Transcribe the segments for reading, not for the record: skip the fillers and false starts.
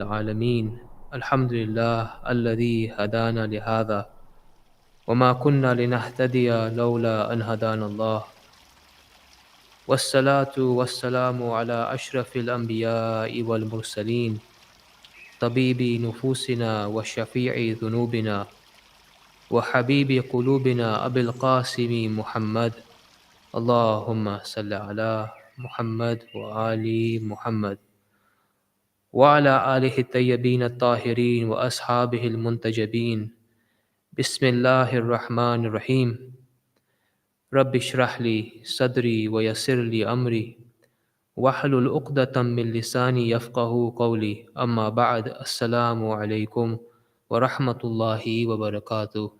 العالمين الحمد لله الذي هدانا لهذا وما كنا لنهتدي لولا أن هدانا الله والصلاة والسلام على أشرف الأنبياء والمرسلين طبيب نفوسنا وشفيع ذنوبنا وحبيب قلوبنا أبي القاسم محمد اللهم صل على محمد وآل محمد وعلى آله الطيبين الطاهرين وأصحابه المنتجبين بسم الله الرحمن الرحيم رب اشرح لي صدري ويسر لي أمري واحلل عقدة من لساني يفقه قولي أما بعد السلام عليكم ورحمة الله وبركاته.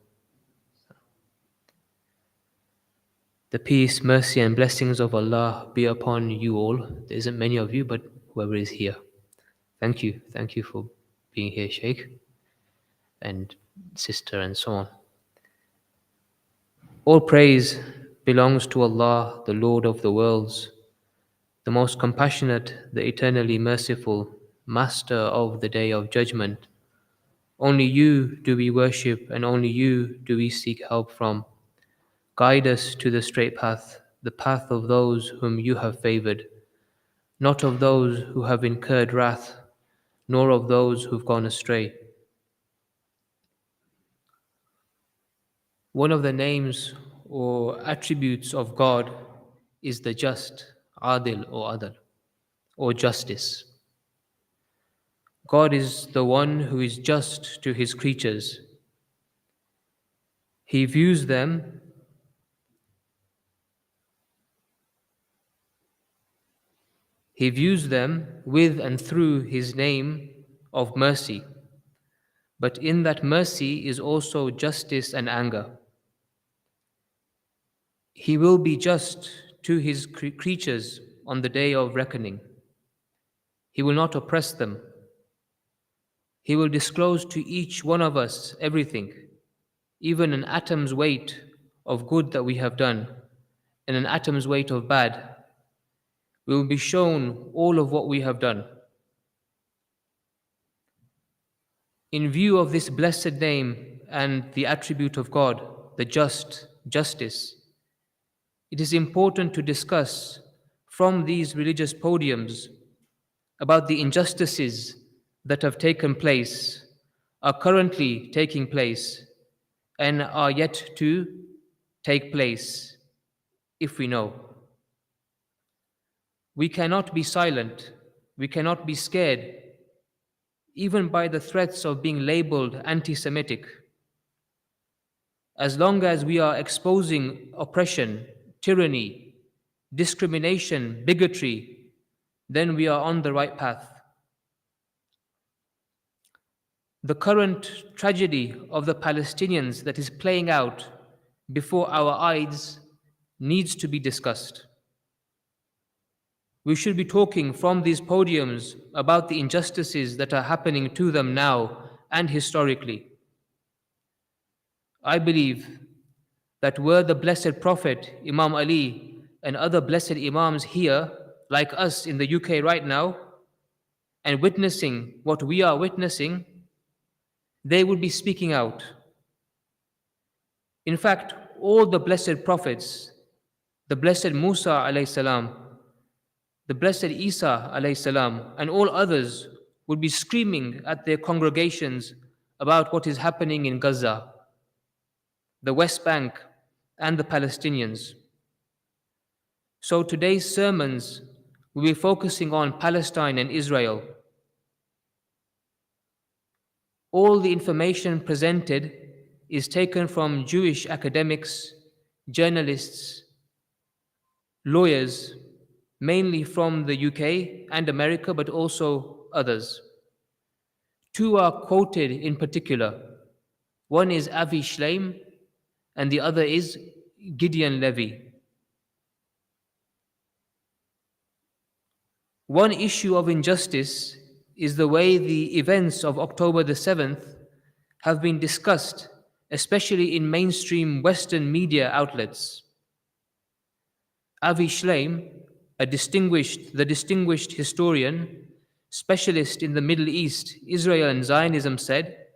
The peace, mercy and blessings of Allah be upon you all. There isn't many of you, but whoever is here. Thank you. Thank you for being here, Shaykh and sister and so on. All praise belongs to Allah, the Lord of the worlds, the most compassionate, the eternally merciful, Master of the Day of Judgment. Only you do we worship and only you do we seek help from. Guide us to the straight path, the path of those whom you have favored, not of those who have incurred wrath, nor of those who've gone astray. One of the names or attributes of God is the just, Adil or Adal, or justice. God is the one who is just to his creatures. He views them with and through his name of mercy. But in that mercy is also justice and anger. He will be just to his creatures on the day of reckoning. He will not oppress them. He will disclose to each one of us everything, even an atom's weight of good that we have done and an atom's weight of bad. We will be shown all of what we have done. In view of this blessed name and the attribute of God, the justice, it is important to discuss from these religious podiums about the injustices that have taken place, are currently taking place, and are yet to take place, if we know. We cannot be silent, we cannot be scared, even by the threats of being labeled anti-Semitic. As long as we are exposing oppression, tyranny, discrimination, bigotry, then we are on the right path. The current tragedy of the Palestinians that is playing out before our eyes needs to be discussed. We should be talking from these podiums about the injustices that are happening to them now and historically. I believe that were the blessed Prophet, Imam Ali, and other blessed Imams here, like us in the UK right now, and witnessing what we are witnessing, they would be speaking out. In fact, all the blessed prophets, the blessed Musa alayhi salam, the blessed Isa alayhi salam, and all others would be screaming at their congregations about what is happening in Gaza, the West Bank, and the Palestinians. So today's sermons will be focusing on Palestine and Israel. All the information presented is taken from Jewish academics, journalists, lawyers, mainly from the UK and America, but also others. Two are quoted in particular. One is Avi Shleim, and the other is Gideon Levy. One issue of injustice is the way the events of October the 7th have been discussed, especially in mainstream Western media outlets. Avi Shleim, the distinguished historian, specialist in the Middle East, Israel, and Zionism, said,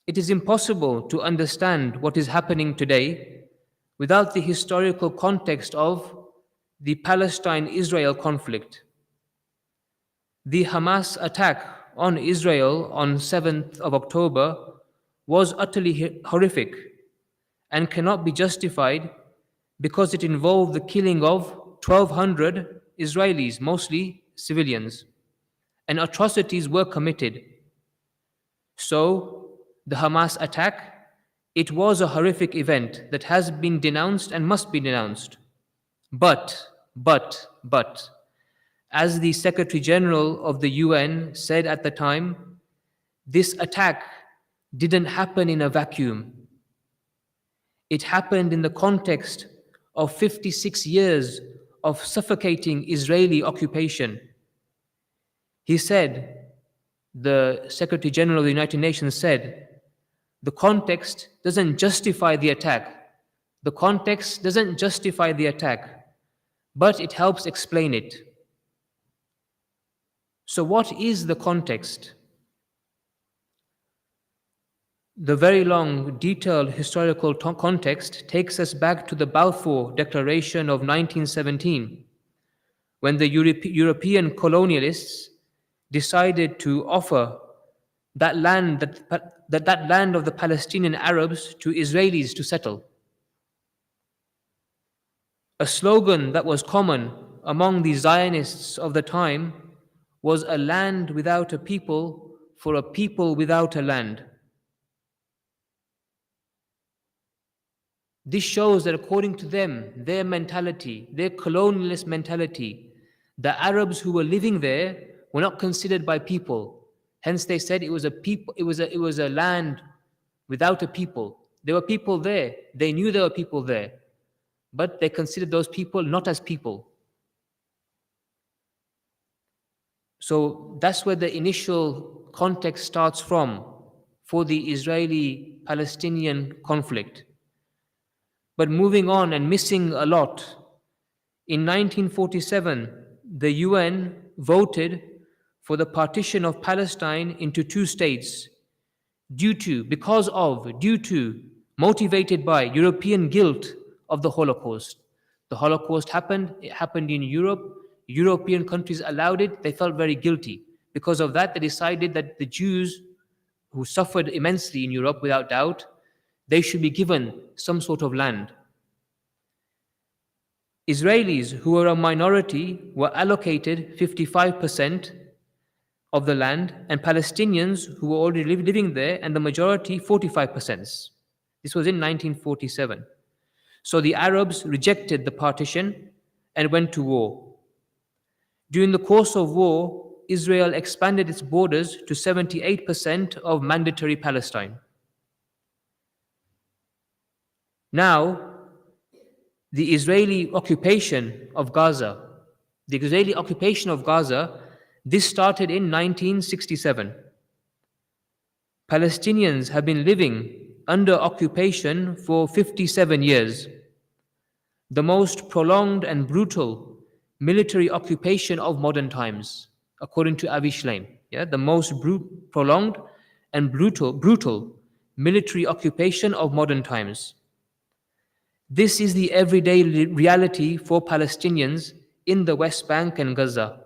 "It is impossible to understand what is happening today without the historical context of the Palestine Israel conflict. The Hamas attack on Israel on 7th of October was utterly horrific and cannot be justified because it involved the killing of 1,200 Israelis, mostly civilians, and atrocities were committed. So, the Hamas attack, it was a horrific event that has been denounced and must be denounced. But, as the Secretary General of the UN said at the time, this attack didn't happen in a vacuum. It happened in the context of 56 years of suffocating Israeli occupation. He said, the Secretary General of the United Nations said, the context doesn't justify the attack. The context doesn't justify the attack, but it helps explain it. So what is the context? The very long, detailed historical context takes us back to the Balfour Declaration of 1917, when the European colonialists decided to offer that land, that land of the Palestinian Arabs to Israelis to settle. A slogan that was common among the Zionists of the time was a land without a people for a people without a land. This shows that according to them, their mentality, their colonialist mentality, the Arabs who were living there were not considered by people. Hence they said it was a land without a people. There were people there. They knew there were people there. But they considered those people not as people. So that's where the initial context starts from for the Israeli-Palestinian conflict. But moving on and missing a lot, in 1947, the UN voted for the partition of Palestine into two states due to, motivated by European guilt of the Holocaust. The Holocaust happened, it happened in Europe. European countries allowed it, they felt very guilty. Because of that, they decided that the Jews, who suffered immensely in Europe without doubt, they should be given some sort of land. Israelis, who were a minority, were allocated 55% of the land, and Palestinians, who were already living there, and the majority, 45%. This was in 1947. So the Arabs rejected the partition and went to war. During the course of war, Israel expanded its borders to 78% of mandatory Palestine. Now, the Israeli occupation of Gaza, this started in 1967. Palestinians have been living under occupation for 57 years. The most prolonged and brutal military occupation of modern times, according to Avi Shleim. The most prolonged and brutal military occupation of modern times. This is the everyday reality for Palestinians in the West Bank and Gaza.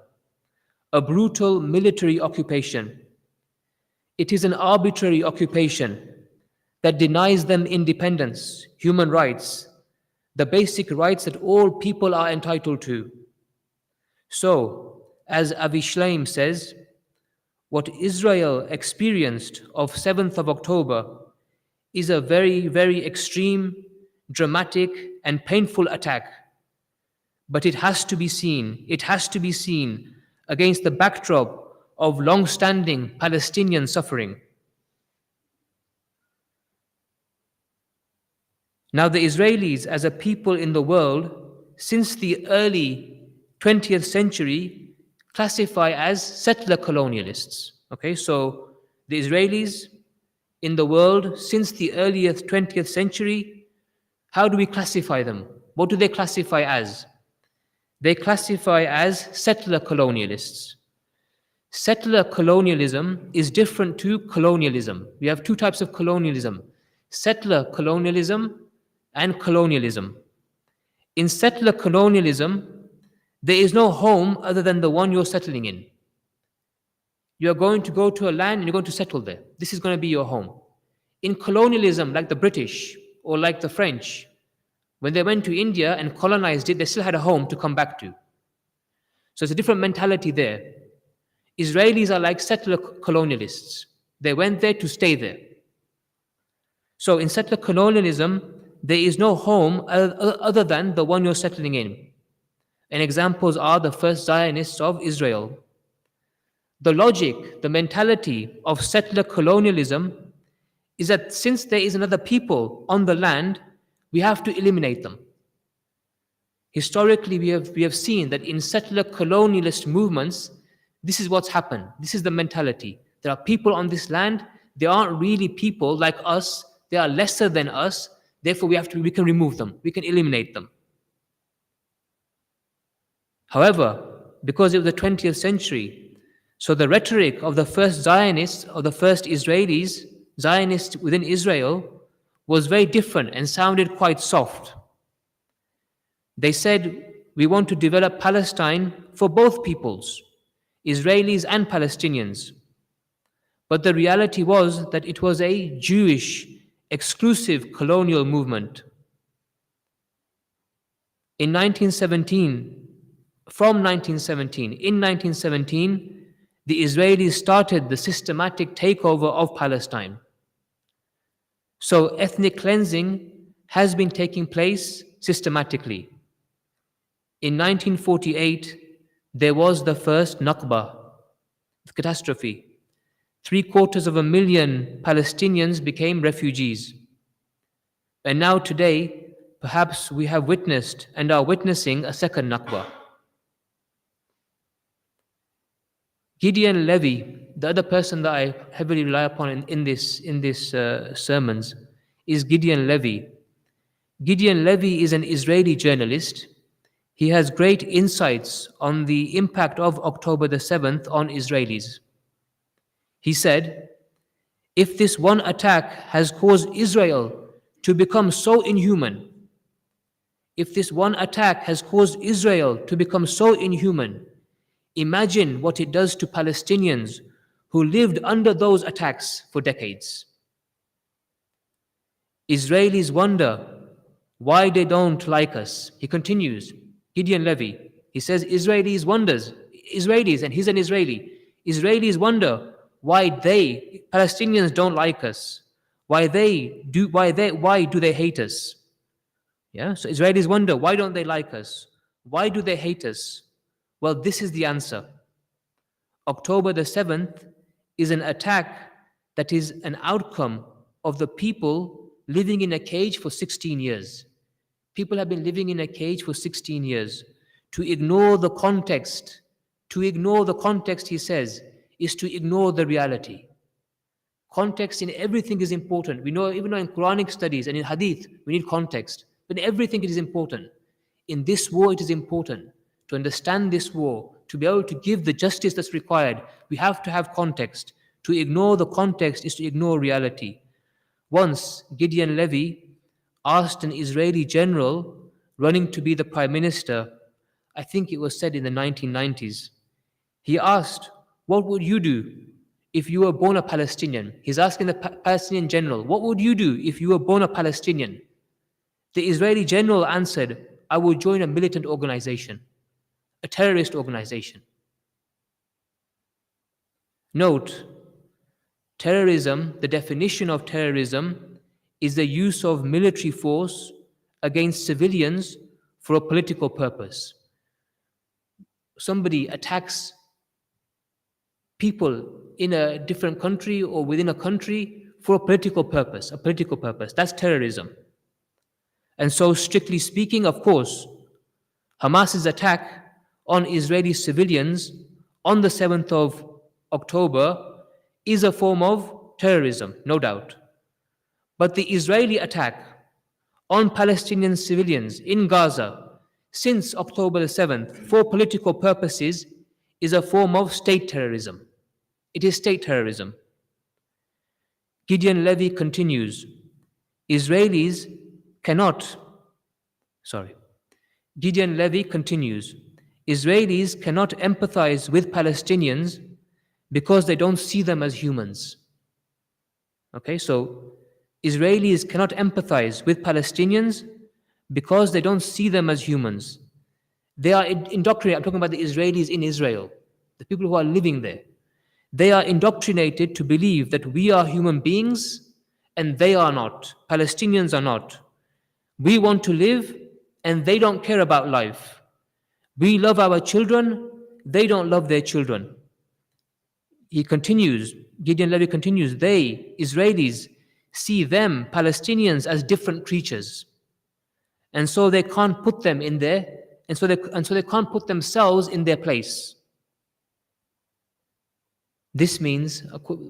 A brutal military occupation. It is an arbitrary occupation that denies them independence, human rights, the basic rights that all people are entitled to. So, as Avi Shleim says, what Israel experienced of 7th of October is a very, very extreme, dramatic and painful attack. But it has to be seen against the backdrop of long-standing Palestinian suffering. Now the Israelis as a people in the world since the early 20th century classify as settler colonialists. Okay, so the Israelis in the world since the earliest 20th century, how do we classify them? What do they classify as? They classify as settler colonialists. Settler colonialism is different to colonialism. We have two types of colonialism: settler colonialism and colonialism. In settler colonialism, there is no home other than the one you're settling in. You're going to go to a land and you're going to settle there. This is going to be your home. In colonialism, like the British or like the French, when they went to India and colonized it, they still had a home to come back to. So it's a different mentality there. Israelis are like settler colonialists. They went there to stay there. So in settler colonialism, there is no home other than the one you're settling in. And examples are the first Zionists of Israel. The logic, the mentality of settler colonialism is that since there is another people on the land, we have to eliminate them. Historically, we have seen that in settler colonialist movements, this is what's happened. This is the mentality. There are people on this land. They aren't really people like us. They are lesser than us. Therefore, we can remove them. We can eliminate them. However, because it was the 20th century, so the rhetoric of the first Zionists, or the first Israelis, Zionists within Israel, was very different and sounded quite soft. They said, we want to develop Palestine for both peoples, Israelis and Palestinians. But the reality was that it was a Jewish, exclusive colonial movement. In 1917, in 1917, the Israelis started the systematic takeover of Palestine. So ethnic cleansing has been taking place systematically. In 1948, there was the first Nakba, the catastrophe. 750,000 Palestinians became refugees. And now today, perhaps we have witnessed and are witnessing a second Nakba. Gideon Levy, the other person that I heavily rely upon in this sermons, is Gideon Levy. Gideon Levy is an Israeli journalist. He has great insights on the impact of October the 7th on Israelis. He said, if this one attack has caused Israel to become so inhuman, imagine what it does to Palestinians who lived under those attacks for decades. Israelis wonder why they don't like us. He continues, Gideon Levy, he says Israelis, and he's an Israeli. Israelis wonder why Palestinians don't like us. Why do they hate us? Yeah, so Israelis wonder, why don't they like us? Why do they hate us? Well, this is the answer. October the 7th is an attack that is an outcome of the people living in a cage for 16 years. People have been living in a cage for 16 years. To ignore the context, he says, is to ignore the reality. Context in everything is important. We know, even in Quranic studies and in Hadith, we need context. But in everything it is important. In this war, it is important. To understand this war, to be able to give the justice that's required, we have to have context. To ignore the context is to ignore reality. Once, Gideon Levy asked an Israeli general running to be the prime minister, I think it was said in the 1990s, he asked, what would you do if you were born a Palestinian? He's asking the Palestinian general, what would you do if you were born a Palestinian? The Israeli general answered, I would join a militant organization, a terrorist organization. Note, terrorism, the definition of terrorism is the use of military force against civilians for a political purpose. Somebody attacks people in a different country or within a country for a political purpose. That's terrorism. And so, strictly speaking, of course, Hamas's attack on Israeli civilians on the 7th of October is a form of terrorism, no doubt. But the Israeli attack on Palestinian civilians in Gaza since October the 7th for political purposes is a form of state terrorism. It is state terrorism. Gideon Levy continues, Israelis cannot, sorry, Gideon Levy continues, Israelis cannot empathize with Palestinians because they don't see them as humans. Okay, so Israelis cannot empathize with Palestinians because they don't see them as humans. They are indoctrinated. I'm talking about the Israelis in Israel, the people who are living there. They are indoctrinated to believe that we are human beings and they are not. Palestinians are not. We want to live and they don't care about life. We love our children, they don't love their children. He continues, Gideon Levy continues, they, Israelis, see them, Palestinians, as different creatures. And so they can't put them in there, and so they can't put themselves in their place. This means,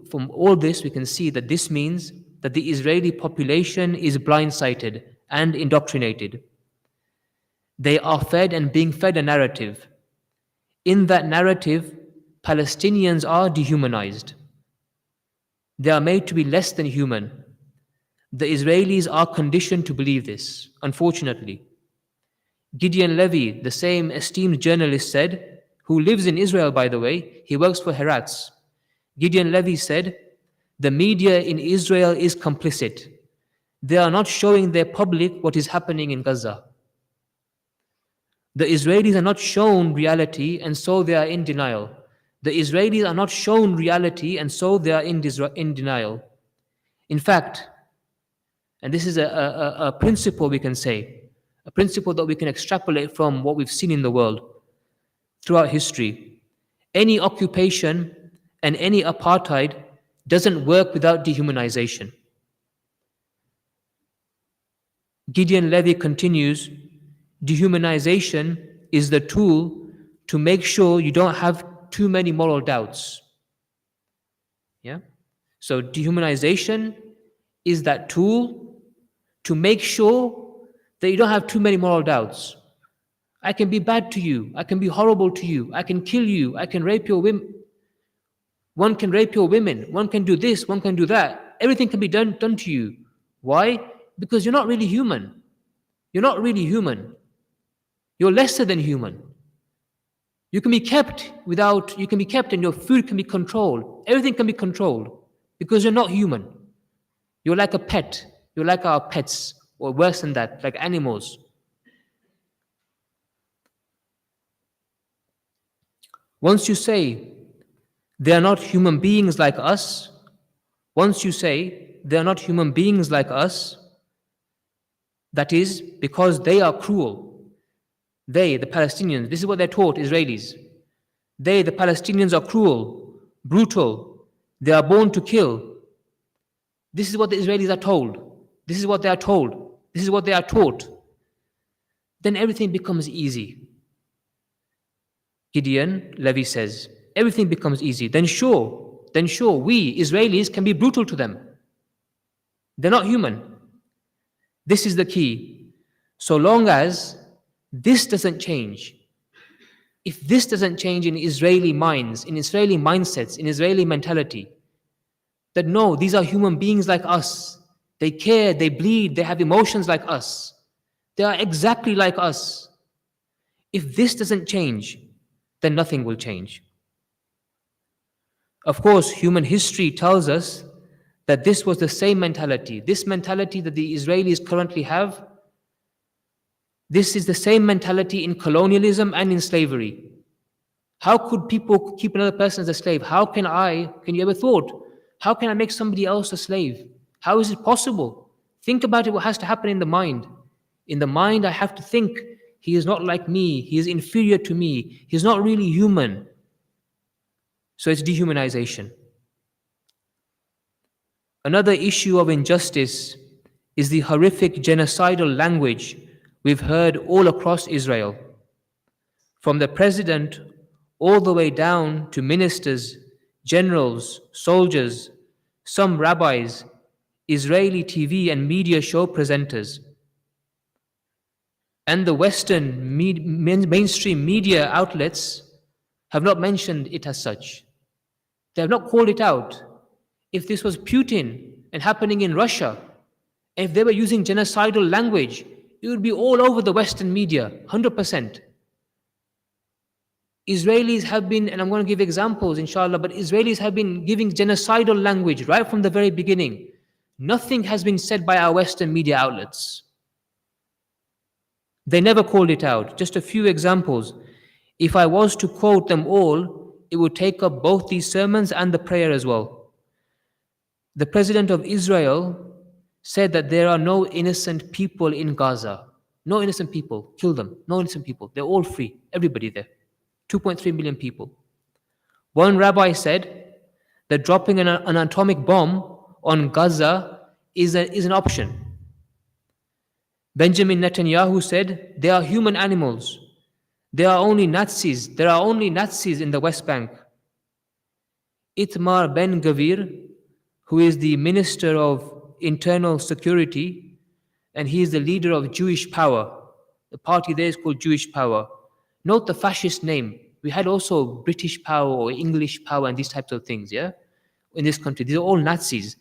from all this, we can see that this means that the Israeli population is blindsided and indoctrinated. They are fed and being fed a narrative. In that narrative, Palestinians are dehumanized. They are made to be less than human. The Israelis are conditioned to believe this, unfortunately. Gideon Levy, the same esteemed journalist, said, who lives in Israel, by the way, he works for Heratz. Gideon Levy said, the media in Israel is complicit. They are not showing their public what is happening in Gaza. The Israelis are not shown reality, and so they are in denial. The Israelis are not shown reality, and so they are in denial. In fact, and this is a principle we can say, a principle that we can extrapolate from what we've seen in the world throughout history. Any occupation and any apartheid doesn't work without dehumanization. Gideon Levy continues, dehumanization is the tool to make sure you don't have too many moral doubts. Yeah? So dehumanization is that tool to make sure that you don't have too many moral doubts. I can be bad to you. I can be horrible to you. I can kill you. I can rape your women. One can rape your women. One can do this. One can do that. Everything can be done to you. Why? Because you're not really human. You're not really human. You're lesser than human. You can be kept and your food can be controlled. Everything can be controlled because you're not human. You're like a pet. You're like our pets, or worse than that, like animals. Once you say they are not human beings like us, once you say they are not human beings like us, that is because they are cruel. They, the Palestinians, this is what they're taught, Israelis. They, the Palestinians, are cruel, brutal. They are born to kill. This is what the Israelis are told. This is what they are told. This is what they are taught. Then everything becomes easy. Gideon Levy says, everything becomes easy. Then sure, we Israelis can be brutal to them. They're not human. This is the key. So long as this doesn't change, if this doesn't change in Israeli minds, in Israeli mindsets, in Israeli mentality, that no, these are human beings like us. They care, they bleed, they have emotions like us. They are exactly like us. If this doesn't change, then nothing will change. Of course, human history tells us that this was the same mentality. This mentality that the Israelis currently have, this is the same mentality in colonialism and in slavery. How could people keep another person as a slave? Can you ever thought, how can I make somebody else a slave? How is it possible? Think about it, what has to happen in the mind. In the mind, I have to think, he is not like me, he is inferior to me, he is not really human. So it's dehumanization. Another issue of injustice is the horrific genocidal language we've heard all across Israel. From the president all the way down to ministers, generals, soldiers, some rabbis, Israeli TV and media show presenters, and the Western mainstream media outlets have not mentioned it as such. They have not called it out. If this was Putin and happening in Russia, if they were using genocidal language, it would be all over the Western media, 100%. Israelis have been, and I'm going to give examples inshallah, but Israelis have been giving genocidal language right from the very beginning. Nothing has been said by our Western media outlets. They never called it out. Just a few examples. If I was to quote them all, it would take up both these sermons and the prayer as well. The President of Israel said that there are no innocent people in Gaza. No innocent people. Kill them. No innocent people. They're all free. Everybody there. 2.3 million people. One rabbi said that dropping an atomic bomb on Gaza is an option. Benjamin Netanyahu said, they are human animals. There are only Nazis. There are only Nazis in the West Bank. Itamar Ben-Gvir, who is the Minister of Internal Security, and he is the leader of Jewish Power. The party there is called Jewish Power. Note the fascist name. We had also British Power or English Power and these types of things, yeah? In this country, these are all Nazis.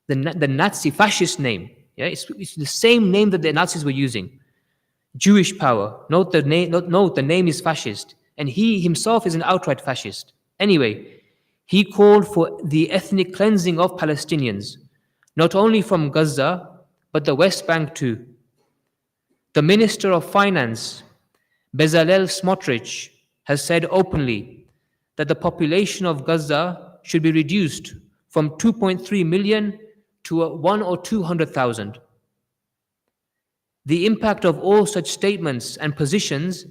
The Nazi fascist name, yeah? It's the same name that the Nazis were using. Jewish Power. Note the name is fascist. And he himself is an outright fascist. Anyway, he called for the ethnic cleansing of Palestinians, not only from Gaza, but the West Bank too. The Minister of Finance, Bezalel Smotrich, has said openly that the population of Gaza should be reduced from 2.3 million to 1 or 200,000. The impact of all such statements and positions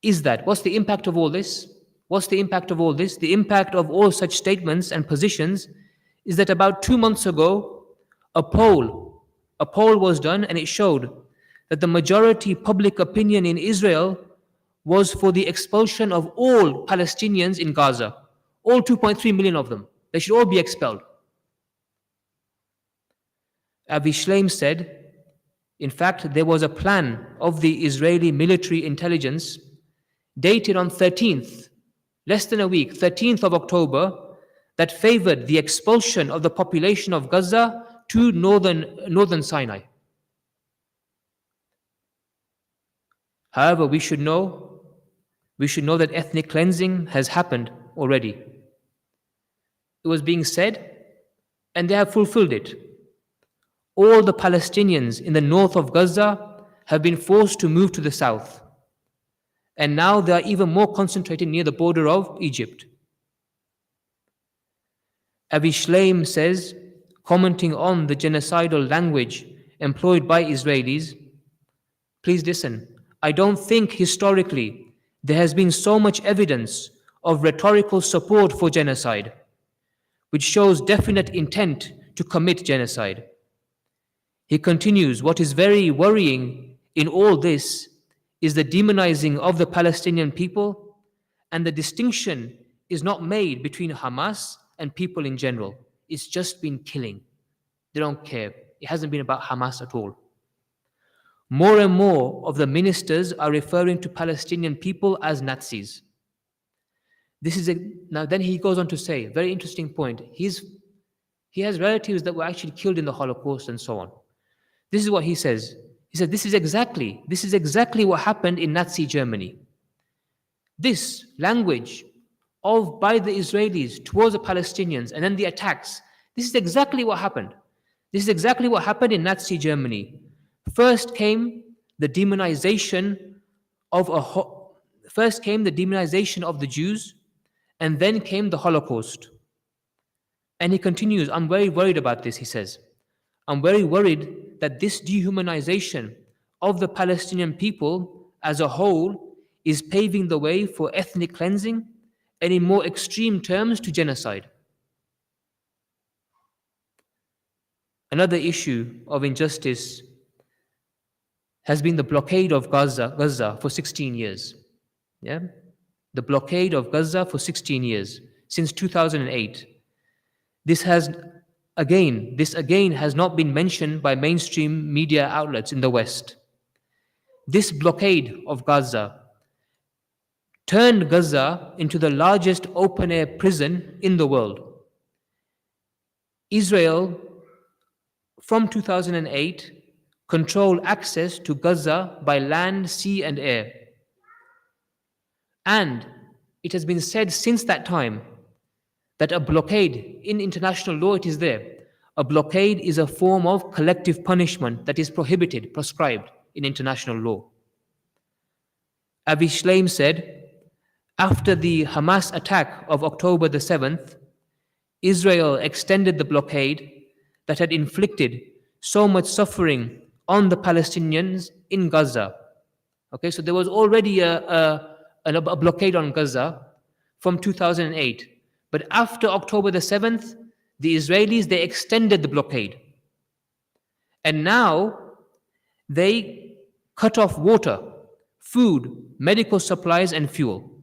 is that, what's the impact of all this? What's the impact of all this? The impact of all such statements and positions is that about 2 months ago, a poll was done and it showed that the majority public opinion in Israel was for the expulsion of all Palestinians in Gaza. All 2.3 million of them. They should all be expelled. Avi Shleim said, in fact, there was a plan of the Israeli military intelligence dated on 13th, less than a week, 13th of October, that favored the expulsion of the population of Gaza to northern Sinai. However, we should know that ethnic cleansing has happened already. It was being said, and they have fulfilled it. All the Palestinians in the north of Gaza have been forced to move to the south. And now they are even more concentrated near the border of Egypt. Avi Shleim says, commenting on the genocidal language employed by Israelis, please listen, I don't think historically there has been so much evidence of rhetorical support for genocide, which shows definite intent to commit genocide. He continues, what is very worrying in all this is the demonizing of the Palestinian people, and the distinction is not made between Hamas and people in general. It's just been killing. They don't care. It hasn't been about Hamas at all. More and more of the ministers are referring to Palestinian people as Nazis. Now then he goes on to say, very interesting point, he has relatives that were actually killed in the Holocaust and so on. This is what he says. He said, this is exactly what happened in Nazi Germany. This language by the Israelis towards the Palestinians and then the attacks, this is exactly what happened. This is exactly what happened in Nazi Germany. First came the demonization of the Jews, and then came the Holocaust. And he continues, I'm very worried about this, he says. I'm very worried that this dehumanization of the Palestinian people as a whole is paving the way for ethnic cleansing and in more extreme terms to genocide. Another issue of injustice has been the blockade of Gaza for 16 years. Yeah? The blockade of Gaza for 16 years, since 2008. This again has not been mentioned by mainstream media outlets in the West. This blockade of Gaza turned Gaza into the largest open air prison in the world. Israel, from 2008, controlled access to Gaza by land, sea, and air. And it has been said since that time that a blockade, in international law, it is there. A blockade is a form of collective punishment that is prohibited, prescribed in international law. Avi Shleim said, after the Hamas attack of October the 7th, Israel extended the blockade that had inflicted so much suffering on the Palestinians in Gaza. Okay, so there was already a blockade on Gaza from 2008. But after October the 7th, the Israelis, they extended the blockade. And now they cut off water, food, medical supplies, and fuel.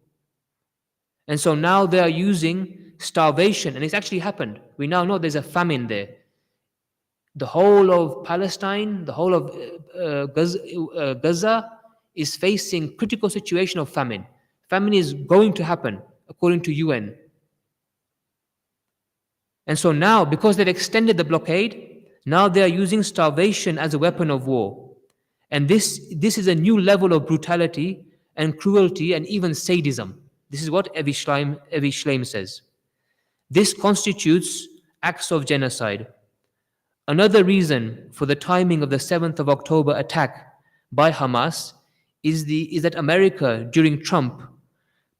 And so now they are using starvation, and it's actually happened. We now know there's a famine there. The whole of Palestine, the whole of Gaza is facing critical situation of famine. Famine is going to happen according to UN. And so now, because they've extended the blockade, now they are using starvation as a weapon of war. And this is a new level of brutality and cruelty and even sadism. This is what Avi Shleim says. This constitutes acts of genocide. Another reason for the timing of the 7th of October attack by Hamas is that America, during Trump,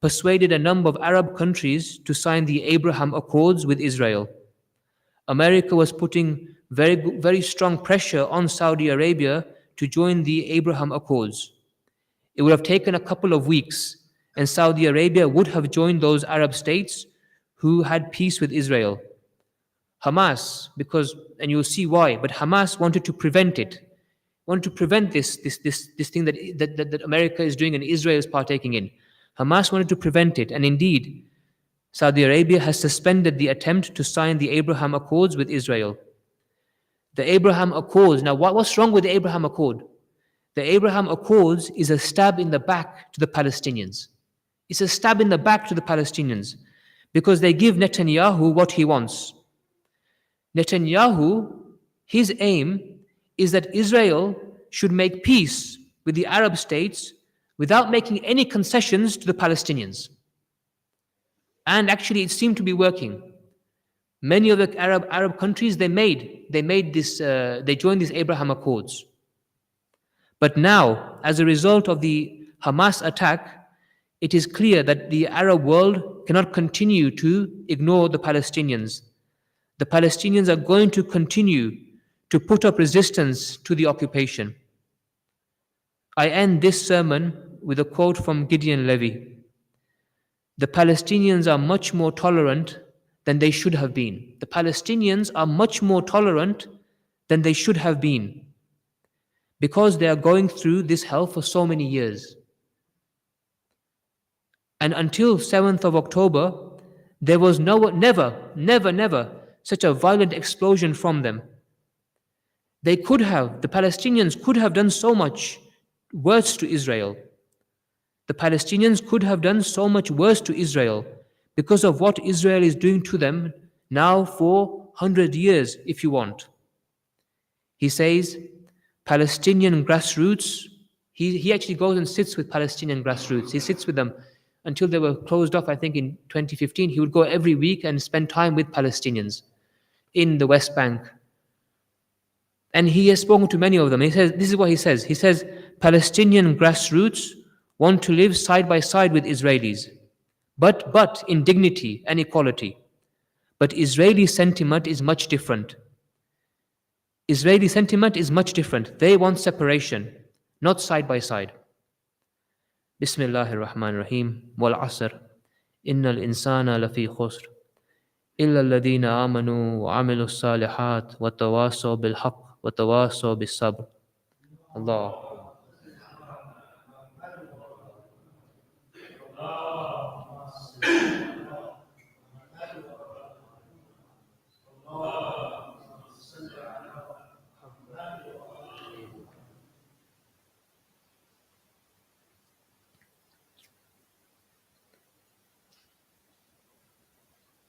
persuaded a number of Arab countries to sign the Abraham Accords with Israel. America was putting very, very strong pressure on Saudi Arabia to join the Abraham Accords. It would have taken a couple of weeks, and Saudi Arabia would have joined those Arab states who had peace with Israel. Hamas, and you'll see why, but Hamas wanted to prevent it, wanted to prevent this thing that America is doing and Israel is partaking in. Hamas wanted to prevent it, and indeed, Saudi Arabia has suspended the attempt to sign the Abraham Accords with Israel. The Abraham Accords, now what's wrong with the Abraham Accord? The Abraham Accords is a stab in the back to the Palestinians. It's a stab in the back to the Palestinians because they give Netanyahu what he wants. Netanyahu, his aim is that Israel should make peace with the Arab states without making any concessions to the Palestinians. And actually it seemed to be working. Many of the Arab countries, they joined these Abraham Accords. But now, as a result of the Hamas attack, it is clear that the Arab world cannot continue to ignore the Palestinians. The Palestinians are going to continue to put up resistance to the occupation. I end this sermon with a quote from Gideon Levy. The Palestinians are much more tolerant than they should have been. The Palestinians are much more tolerant than they should have been because they are going through this hell for so many years. And until 7th of October, there was never such a violent explosion from them. The Palestinians could have done so much worse to Israel. The Palestinians could have done so much worse to Israel because of what Israel is doing to them now for 100 years, if you want. He says, Palestinian grassroots, he actually goes and sits with Palestinian grassroots. He sits with them until they were closed off, I think in 2015. He would go every week and spend time with Palestinians in the West Bank. And he has spoken to many of them. He says, this is what he says. He says, Palestinian grassroots want to live side by side with Israelis, but in dignity and equality. But Israeli sentiment is much different. Israeli sentiment is much different. They want separation, not side by side. Bismillahir Rahmanir Rahim. Wal Asr. Innal insana lafi khusr. Illa alladhina amanu wa amilu salihat wa tawasaw bil haqq wa tawasaw bis sabr. Allah.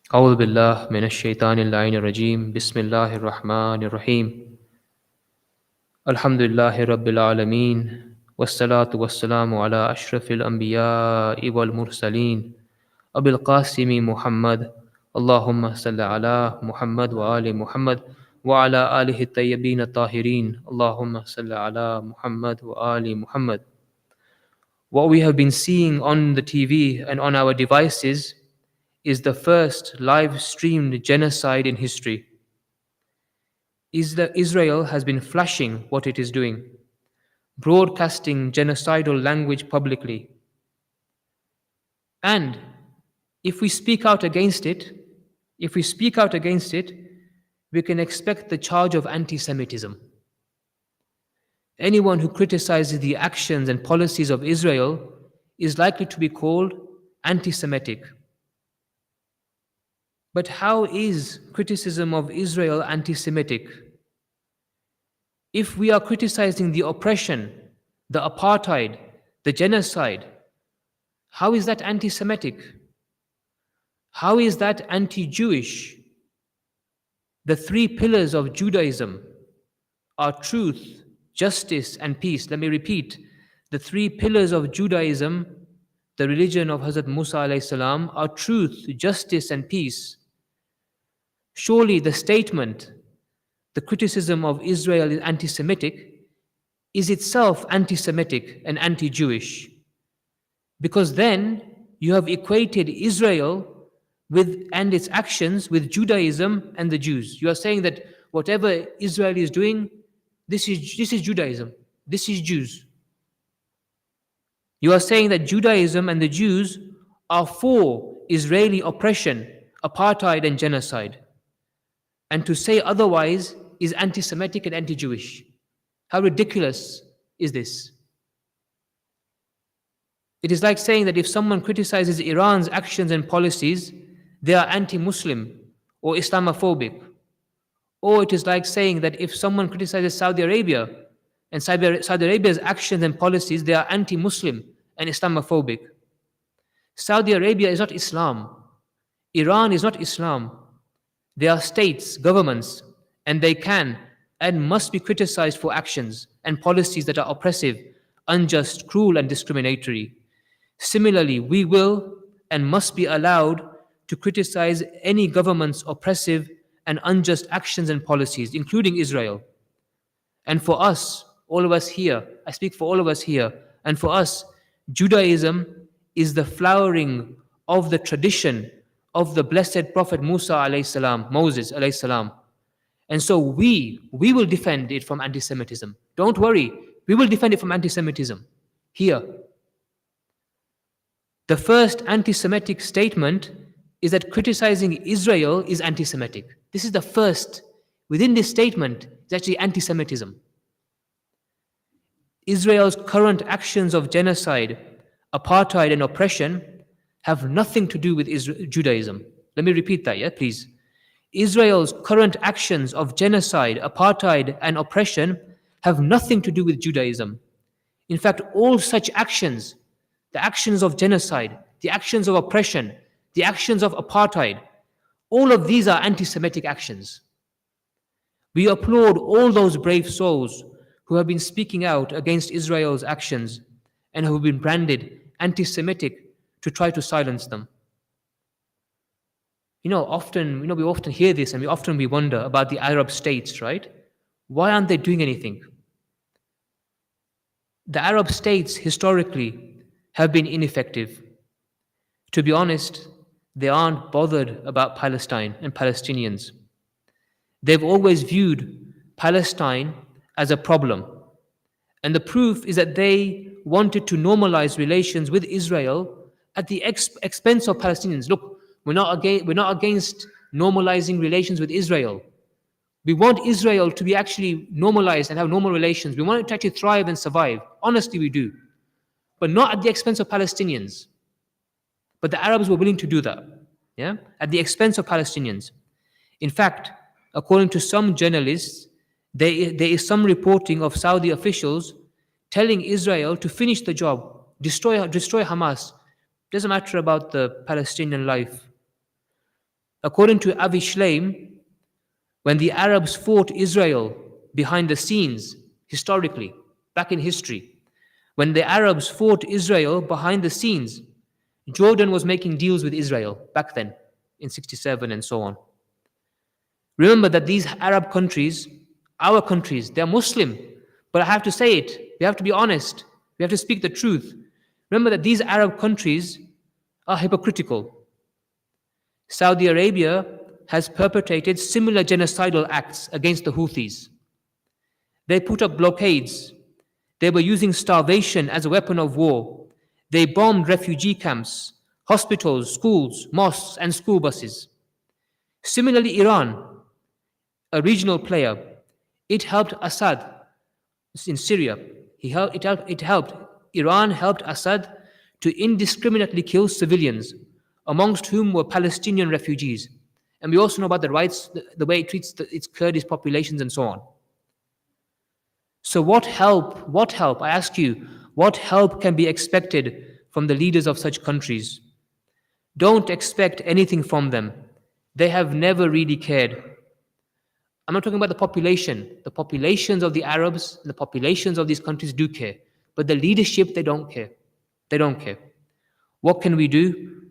أعوذ بالله من الشيطان اللعين الرجيم بسم الله الرحمن الرحيم الحمد لله رب العالمين والصلاة والسلام على أشرف الأنبياء والمرسلين أبي القاسم محمد اللهم صل على محمد وآل محمد وعلى آله الطيبين الطاهرين اللهم صل على محمد وآل محمد. What we have been seeing on the TV and on our devices is the first live streamed genocide in history. Israel has been flashing what it is doing, broadcasting genocidal language publicly. And if we speak out against it, if we speak out against it, we can expect the charge of anti-Semitism. Anyone who criticizes the actions and policies of Israel is likely to be called anti-Semitic. But how is criticism of Israel anti-Semitic? If we are criticizing the oppression, the apartheid, the genocide, how is that anti-Semitic? How is that anti-Jewish? The three pillars of Judaism are truth, justice, and peace. Let me repeat. The three pillars of Judaism, the religion of Hazrat Musa alayhi salam, are truth, justice, and peace. Surely the statement, the criticism of Israel is anti-Semitic, is itself anti-Semitic and anti-Jewish. Because then you have equated Israel with and its actions with Judaism and the Jews. You are saying that whatever Israel is doing, this is Judaism, this is Jews. You are saying that Judaism and the Jews are for Israeli oppression, apartheid, and genocide. And to say otherwise is anti-Semitic and anti-Jewish. How ridiculous is this? It is like saying that if someone criticizes Iran's actions and policies, they are anti-Muslim or Islamophobic. Or it is like saying that if someone criticizes Saudi Arabia and Saudi Arabia's actions and policies, they are anti-Muslim and Islamophobic. Saudi Arabia is not Islam. Iran is not Islam. They are states, governments, and they can and must be criticized for actions and policies that are oppressive, unjust, cruel, and discriminatory. Similarly, we will and must be allowed to criticize any government's oppressive and unjust actions and policies, including Israel. And for us, all of us here, I speak for all of us here, and for us, Judaism is the flowering of the tradition of the blessed Prophet Musa alayhi salam, Moses alayhi salam. And so we will defend it from anti-Semitism. Don't worry, we will defend it from anti-Semitism here. The first anti-Semitic statement is that criticizing Israel is anti-Semitic. This is the first. Within this statement is actually anti-Semitism. Israel's current actions of genocide, apartheid, and oppression have nothing to do with Judaism. Let me repeat that, yeah, please. Israel's current actions of genocide, apartheid, and oppression have nothing to do with Judaism. In fact, all such actions, the actions of genocide, the actions of oppression, the actions of apartheid, all of these are anti-Semitic actions. We applaud all those brave souls who have been speaking out against Israel's actions and who have been branded anti-Semitic to try to silence them. We often hear this and we wonder about the Arab states, right? Why aren't they doing anything? The Arab states historically have been ineffective. To be honest, they aren't bothered about Palestine and Palestinians. They've always viewed Palestine as a problem. And the proof is that they wanted to normalize relations with Israel at the expense of Palestinians. Look, we're not against normalizing relations with Israel. We want Israel to be actually normalized and have normal relations. We want it to actually thrive and survive. Honestly, we do. But not at the expense of Palestinians. But the Arabs were willing to do that, yeah, at the expense of Palestinians. In fact, according to some journalists, there is some reporting of Saudi officials telling Israel to finish the job, destroy Hamas. Doesn't matter about the Palestinian life. According to Avi Shleim, when the Arabs fought Israel behind the scenes, historically, back in history, when the Arabs fought Israel behind the scenes, Jordan was making deals with Israel back then, in 67 and so on. Remember that these Arab countries, our countries, they're Muslim. But I have to say it, we have to be honest, we have to speak the truth. Remember that these Arab countries are hypocritical. Saudi Arabia has perpetrated similar genocidal acts against the Houthis. They put up blockades. They were using starvation as a weapon of war. They bombed refugee camps, hospitals, schools, mosques, and school buses. Similarly, Iran, a regional player, it helped Assad in Syria. Iran helped Assad to indiscriminately kill civilians, amongst whom were Palestinian refugees. And we also know about the rights, the way it treats its Kurdish populations and so on. So what help, I ask you, what help can be expected from the leaders of such countries? Don't expect anything from them. They have never really cared. I'm not talking about the population. The populations of the Arabs, the populations of these countries do care. But the leadership, they don't care. They don't care. What can we do?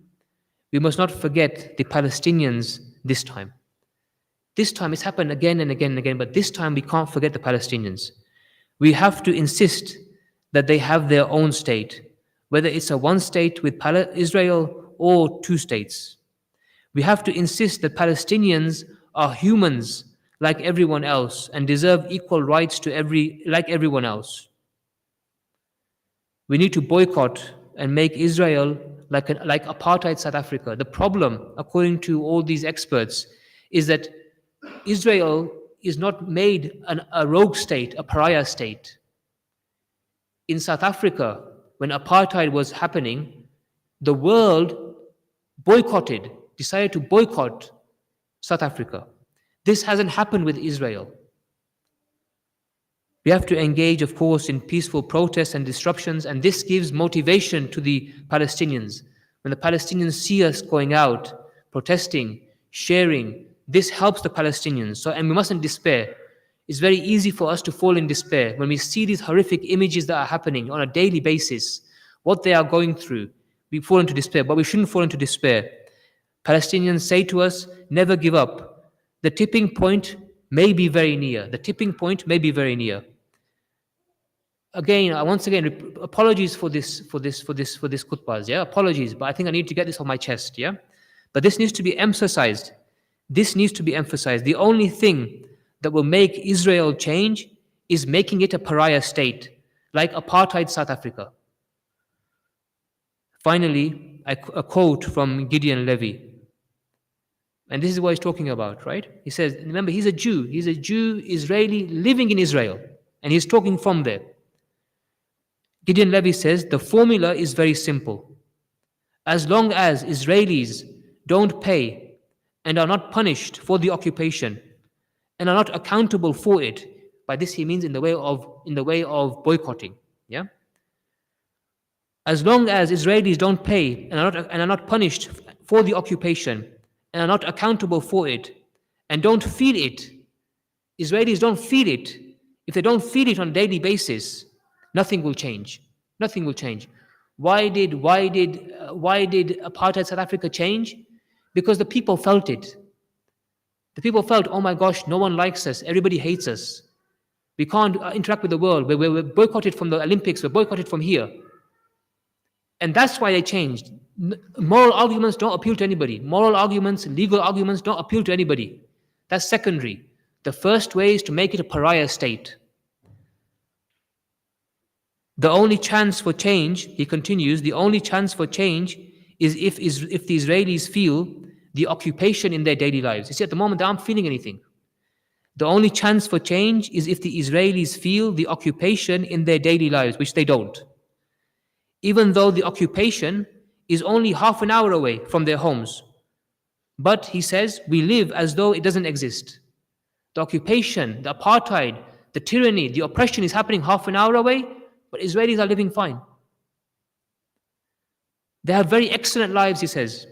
We must not forget the Palestinians this time. This time, it's happened again and again and again, but this time we can't forget the Palestinians. We have to insist that they have their own state, whether it's a one state with Israel or two states. We have to insist that Palestinians are humans like everyone else and deserve equal rights to like everyone else. We need to boycott and make Israel like apartheid South Africa. The problem, according to all these experts, is that Israel is not made a rogue state, a pariah state. In South Africa, when apartheid was happening, the world decided to boycott South Africa. This hasn't happened with Israel. We have to engage, of course, in peaceful protests and disruptions, and this gives motivation to the Palestinians. When the Palestinians see us going out, protesting, sharing, this helps the Palestinians. And we mustn't despair. It's very easy for us to fall in despair when we see these horrific images that are happening on a daily basis, what they are going through. We fall into despair, but we shouldn't fall into despair. Palestinians say to us, never give up. The tipping point may be very near. The tipping point may be very near. Once again, apologies for this khutbahs, yeah? Apologies, but I think I need to get this off my chest, yeah? But this needs to be emphasized. This needs to be emphasized. The only thing that will make Israel change is making it a pariah state, like apartheid South Africa. Finally, a quote from Gideon Levy. And this is what he's talking about, right? He says, remember, he's a Jew. He's a Jew, Israeli, living in Israel. And he's talking from there. Gideon Levy says, the formula is very simple. As long as Israelis don't pay and are not punished for the occupation and are not accountable for it, by this he means in the way of boycotting, yeah? As long as Israelis don't pay and are not punished for the occupation and are not accountable for it and don't feel it, Israelis don't feel it. If they don't feel it on a daily basis, nothing will change. Nothing will change. Why did apartheid South Africa change? Because the people felt it. The people felt, oh my gosh, no one likes us. Everybody hates us. We can't interact with the world. We're boycotted from the Olympics. We're boycotted from here. And that's why they changed. Moral arguments don't appeal to anybody. Moral arguments, legal arguments don't appeal to anybody. That's secondary. The first way is to make it a pariah state. The only chance for change, he continues, the only chance for change is if the Israelis feel the occupation in their daily lives. You see, at the moment, they aren't feeling anything. The only chance for change is if the Israelis feel the occupation in their daily lives, which they don't. Even though the occupation is only half an hour away from their homes. But, he says, we live as though it doesn't exist. The occupation, the apartheid, the tyranny, the oppression is happening half an hour away, but Israelis are living fine. They have very excellent lives, he says.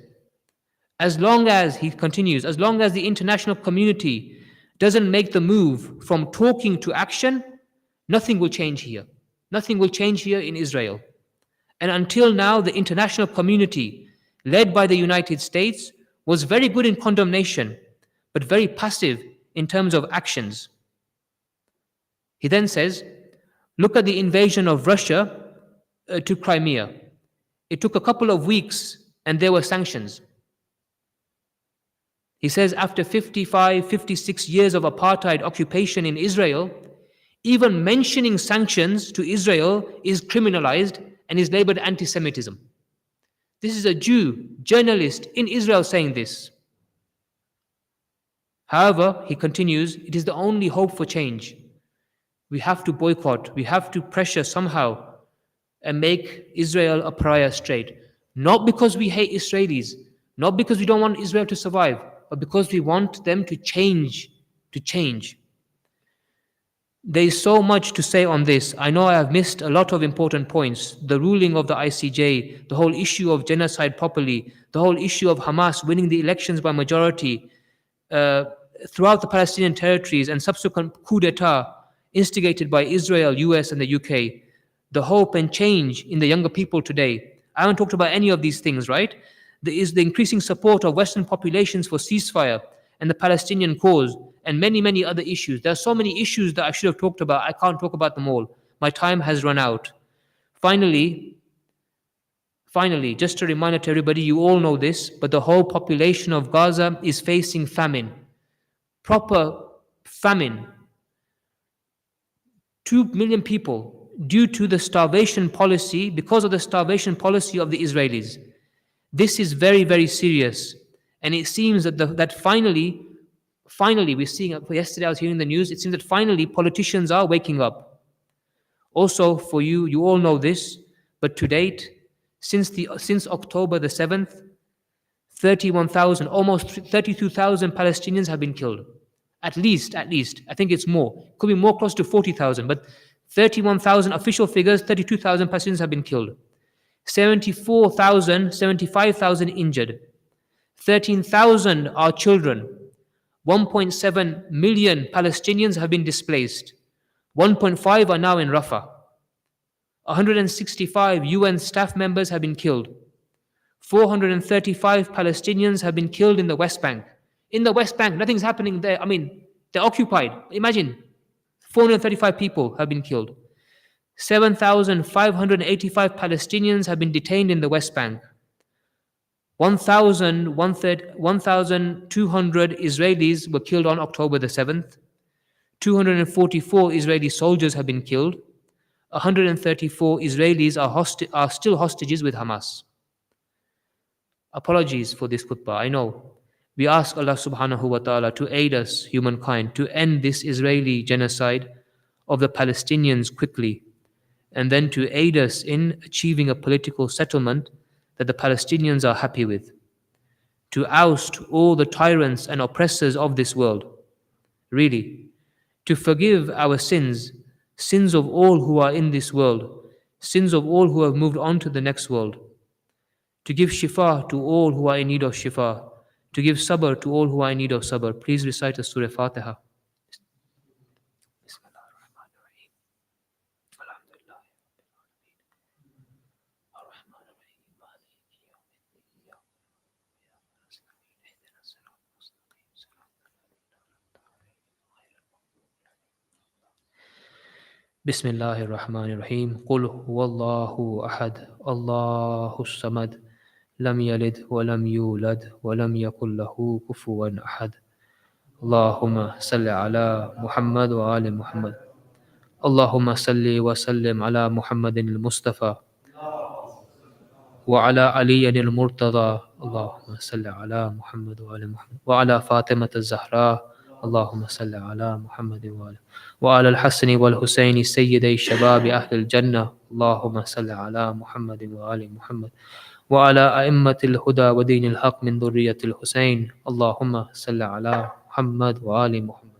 As long as, he continues, as long as the international community doesn't make the move from talking to action, nothing will change here. Nothing will change here in Israel. And until now, the international community, led by the United States, was very good in condemnation, but very passive in terms of actions. He then says, look at the invasion of Russia to Crimea. It took a couple of weeks and there were sanctions. He says, after 55, 56 years of apartheid occupation in Israel, even mentioning sanctions to Israel is criminalized and is labeled anti-Semitism. This is a Jew, journalist in Israel saying this. However, he continues, it is the only hope for change. We have to boycott, we have to pressure somehow and make Israel a pariah state. Not because we hate Israelis, not because we don't want Israel to survive, but because we want them to change, to change. There is so much to say on this. I know I have missed a lot of important points. The ruling of the ICJ, the whole issue of genocide properly, the whole issue of Hamas winning the elections by majority throughout the Palestinian territories and subsequent coup d'etat instigated by Israel, US and the UK, the hope and change in the younger people today. I haven't talked about any of these things, right? There is the increasing support of Western populations for ceasefire and the Palestinian cause, and many, many other issues. There are so many issues that I should have talked about. I can't talk about them all. My time has run out. Finally, just a reminder to everybody, you all know this, but the whole population of Gaza is facing famine. Proper famine. 2 million people due to the starvation policy, because of the starvation policy of the Israelis. This is very, very serious. And it seems that finally, we're seeing, yesterday I was hearing the news, it seems that finally politicians are waking up. Also for you all know this, but to date, since October the 7th, 31,000, almost 32,000 Palestinians have been killed. At least, I think it's more. Could be more, close to 40,000, but 31,000 official figures, 32,000 Palestinians have been killed. 75,000 injured. 13,000 are children. 1.7 million Palestinians have been displaced. 1.5 are now in Rafah. 165 UN staff members have been killed. 435 Palestinians have been killed in the West Bank. In the West Bank, nothing's happening there. I mean, they're occupied. Imagine, 435 people have been killed. 7,585 Palestinians have been detained in the West Bank. 1,200 Israelis were killed on October the 7th. 244 Israeli soldiers have been killed. 134 Israelis are still hostages with Hamas. Apologies for this khutbah, I know. We ask Allah subhanahu wa ta'ala to aid us, humankind, to end this Israeli genocide of the Palestinians quickly, and then to aid us in achieving a political settlement that the Palestinians are happy with, to oust all the tyrants and oppressors of this world, really, to forgive our sins, sins of all who are in this world, sins of all who have moved on to the next world, to give shifa to all who are in need of shifa, to give sabr to all who are in need of sabr. Please recite the Surah Fatiha. Bismillahir Rahmanir Rahim. Qul huwallahu ahad, Allahus samad, lam yalid wa lam yulad wa lam yakul lahu kufuwan ahad. Allahumma salli ala Muhammad wa ali Muhammad. Allahumma salli wa sallim ala Muhammadin al-Mustafa wa ala Aliyin al-Murtada. Allahumma salli ala Muhammad wa ali Muhammad wa ala Fatimah al-Zahra. اللهم صل على محمد وعلى الحسن والحسين سيدي الشباب أهل الجنة. اللهم صل على محمد وآل محمد وعلى أئمة الهدى ودين الحق من ذرية الحسين. اللهم صل على محمد وآل محمد.